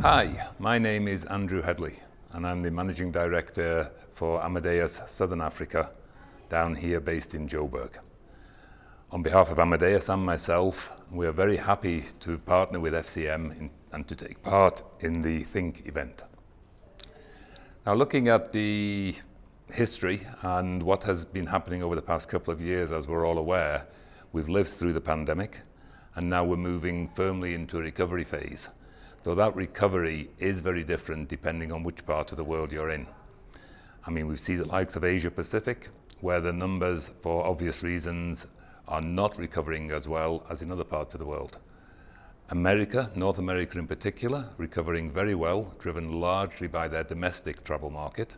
Hi, my name is Andrew Hedley and I'm the Managing Director for Amadeus Southern Africa down here based in Joburg. On behalf of Amadeus and myself, we are very happy to partner with FCM and to take part in the Think event. Now, looking at the history and what has been happening over the past couple of years, as we're all aware, we've lived through the pandemic and now we're moving firmly into a recovery phase. Though that recovery is very different depending on which part of the world you're in. I mean, we see the likes of Asia Pacific, where the numbers, for obvious reasons, are not recovering as well as in other parts of the world. America, North America in particular, recovering very well, driven largely by their domestic travel market.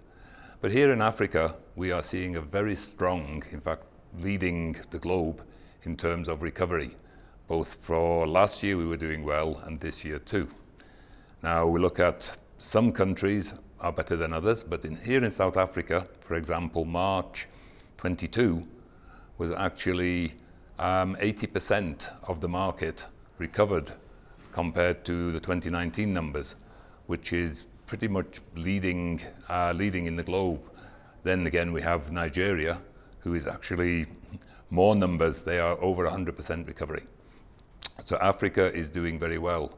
But here in Africa, we are seeing a very strong, in fact, leading the globe in terms of recovery. Both for last year we were doing well and this year too. Now we look at some countries are better than others, but here in South Africa, for example, March 22 was actually 80% of the market recovered compared to the 2019 numbers, which is pretty much leading in the globe. Then again, we have Nigeria, who is actually more numbers. They are over 100% recovery. So Africa is doing very well.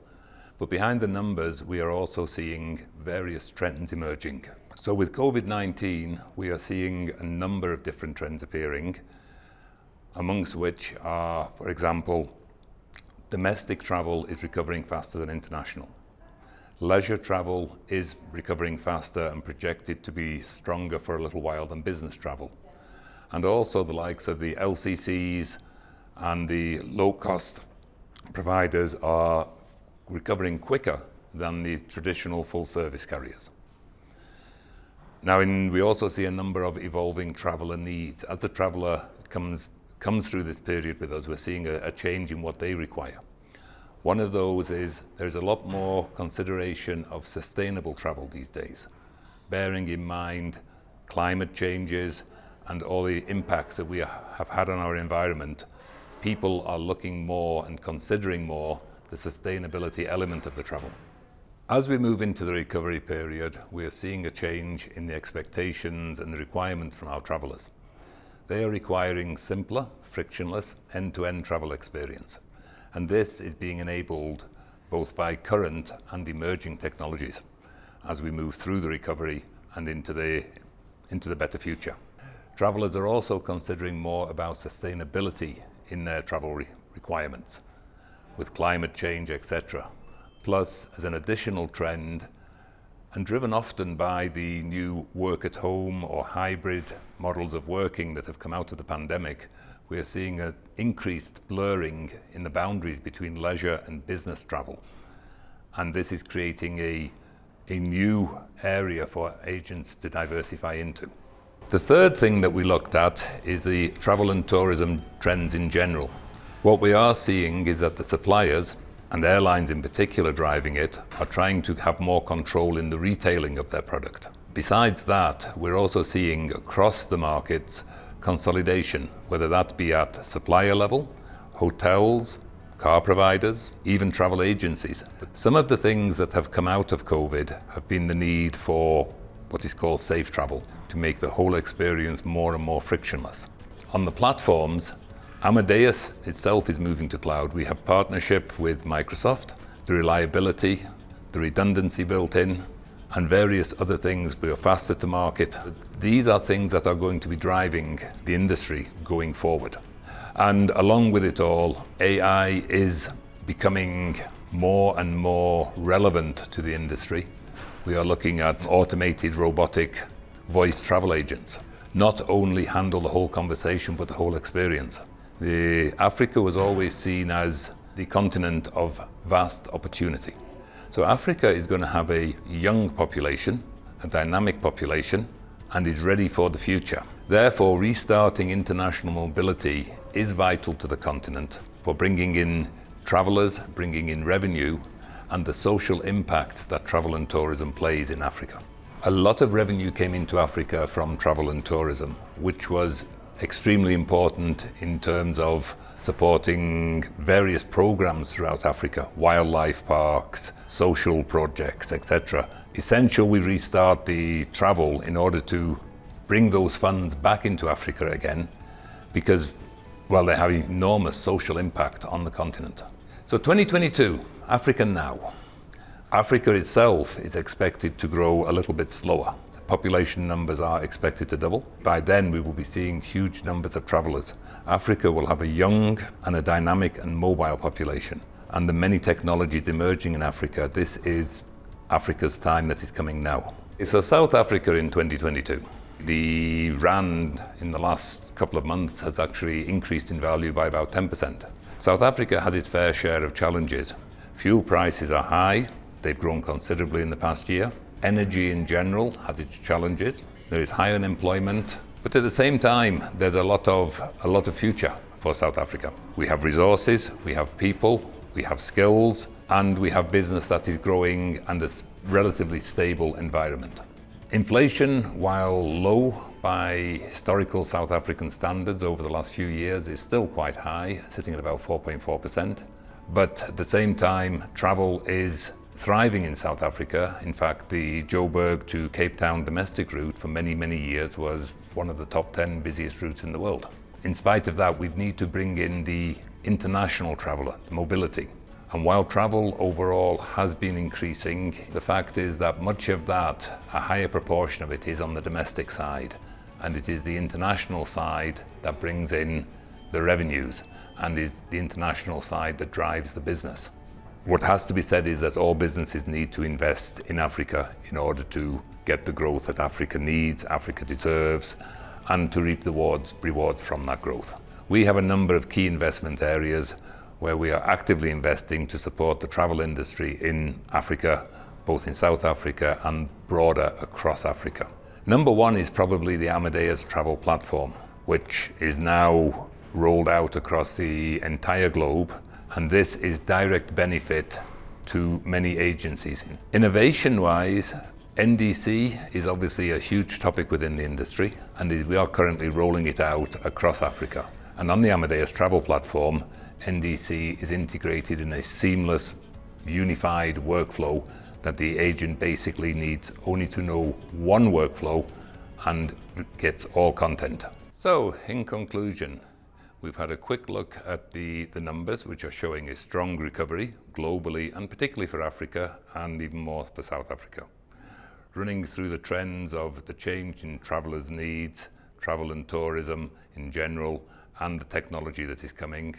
But behind the numbers, we are also seeing various trends emerging. So with COVID-19, we are seeing a number of different trends appearing, amongst which are, for example, domestic travel is recovering faster than international. Leisure travel is recovering faster and projected to be stronger for a little while than business travel. And also the likes of the LCCs and the low-cost providers are recovering quicker than the traditional full-service carriers. Now, we also see a number of evolving traveller needs. As the traveller comes through this period with us, we're seeing a change in what they require. One of those is there's a lot more consideration of sustainable travel these days, bearing in mind climate changes and all the impacts that we have had on our environment. People are looking more and considering more the sustainability element of the travel. As we move into the recovery period, we are seeing a change in the expectations and the requirements from our travellers. They are requiring simpler, frictionless, end-to-end travel experience. And this is being enabled both by current and emerging technologies as we move through the recovery and into the better future. Travellers are also considering more about sustainability in their travel requirements, with climate change, etc. Plus, as an additional trend, and driven often by the new work at home or hybrid models of working that have come out of the pandemic, we are seeing an increased blurring in the boundaries between leisure and business travel. And this is creating a new area for agents to diversify into. The third thing that we looked at is the travel and tourism trends in general. What we are seeing is that the suppliers, and airlines in particular driving it, are trying to have more control in the retailing of their product. Besides that, we're also seeing across the markets consolidation, whether that be at supplier level, hotels, car providers, even travel agencies. Some of the things that have come out of COVID have been the need for what is called safe travel, to make the whole experience more and more frictionless. On the platforms, Amadeus itself is moving to cloud. We have partnership with Microsoft, the reliability, the redundancy built in, and various other things. We are faster to market. These are things that are going to be driving the industry going forward. And along with it all, AI is becoming more and more relevant to the industry. We are looking at automated robotic voice travel agents, not only handle the whole conversation, but the whole experience. Africa was always seen as the continent of vast opportunity. So Africa is going to have a young population, a dynamic population, and is ready for the future. Therefore, restarting international mobility is vital to the continent for bringing in travellers, bringing in revenue, and the social impact that travel and tourism plays in Africa. A lot of revenue came into Africa from travel and tourism, which was extremely important in terms of supporting various programs throughout Africa, wildlife parks, social projects, etc. Essential we restart the travel in order to bring those funds back into Africa again, because, well, they have enormous social impact on the continent. So 2022, Africa now. Africa itself is expected to grow a little bit slower. Population numbers are expected to double. By then we will be seeing huge numbers of travellers. Africa will have a young and a dynamic and mobile population. And the many technologies emerging in Africa, this is Africa's time that is coming now. So South Africa in 2022. The rand in the last couple of months has actually increased in value by about 10%. South Africa has its fair share of challenges. Fuel prices are high. They've grown considerably in the past year. Energy in general has its challenges. There is high unemployment, but at the same time, there's a lot of future for South Africa. We have resources, we have people, we have skills, and we have business that is growing and a relatively stable environment. Inflation, while low by historical South African standards over the last few years, is still quite high, sitting at about 4.4%. But at the same time, travel is thriving in South Africa. In fact, the Joburg to Cape Town domestic route for many, many years was one of the top 10 busiest routes in the world. In spite of that, we need to bring in the international traveller, the mobility. And while travel overall has been increasing, the fact is that much of that, a higher proportion of it, is on the domestic side. And it is the international side that brings in the revenues, and is the international side that drives the business. What has to be said is that all businesses need to invest in Africa in order to get the growth that Africa needs, Africa deserves, and to reap the rewards from that growth. We have a number of key investment areas where we are actively investing to support the travel industry in Africa, both in South Africa and broader across Africa. Number one is probably the Amadeus travel platform, which is now rolled out across the entire globe. And this is direct benefit to many agencies. Innovation-wise, NDC is obviously a huge topic within the industry, and we are currently rolling it out across Africa. And on the Amadeus travel platform, NDC is integrated in a seamless, unified workflow that the agent basically needs only to know one workflow and gets all content. So, in conclusion, we've had a quick look at the numbers, which are showing a strong recovery globally, and particularly for Africa, and even more for South Africa. Running through the trends of the change in travellers' needs, travel and tourism in general, and the technology that is coming.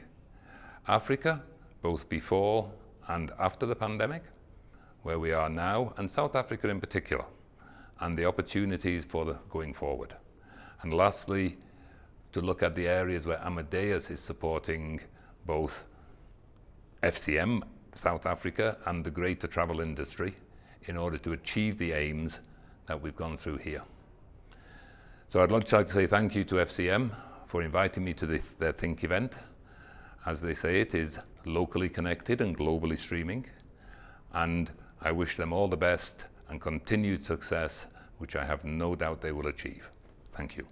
Africa, both before and after the pandemic, where we are now, and South Africa in particular, and the opportunities for going forward. And lastly, to look at the areas where Amadeus is supporting both FCM, South Africa, and the greater travel industry in order to achieve the aims that we've gone through here. So I'd like to say thank you to FCM for inviting me to their Think event. As they say, it is locally connected and globally streaming, and I wish them all the best and continued success, which I have no doubt they will achieve. Thank you.